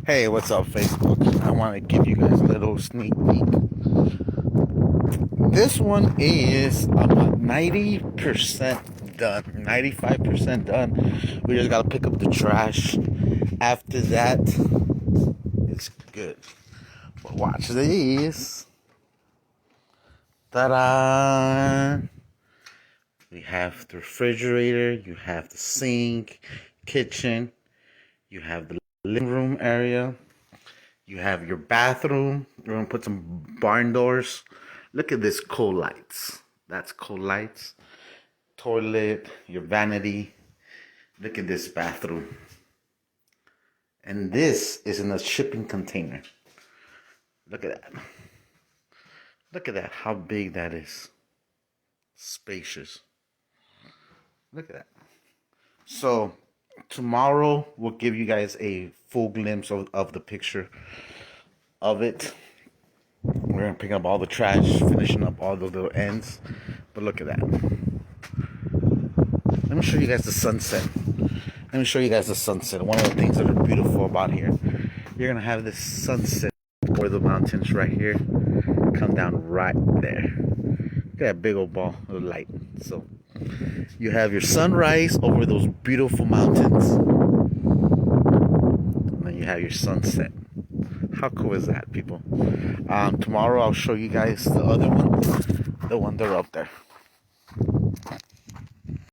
Hey, what's up, Facebook? I want to give you guys a little sneak peek. This one is about 90% done, 95% done. We just got to pick up the trash. After that, it's good. But watch this. Ta-da! We have the refrigerator, you have the sink, kitchen, you have the living room area, you have your bathroom. We're gonna put some barn doors. Look at this cool lights. That's cool lights. Toilet, your vanity. Look at this bathroom. And this is in a shipping container. Look at that. Look at that, how big that is. Spacious. Look at that. So tomorrow we'll give you guys a full glimpse of the picture of it. We're gonna pick up all the trash, finishing up all the little ends. But look at that. Let me show you guys the sunset. One of the things that are beautiful about here. You're gonna have this sunset over the mountains right here. Come down right there. Look at that big old ball of light. So you have your sunrise over those beautiful mountains. And then you have your sunset. How cool is that, people? Tomorrow I'll show you guys the other one. The one they're up there.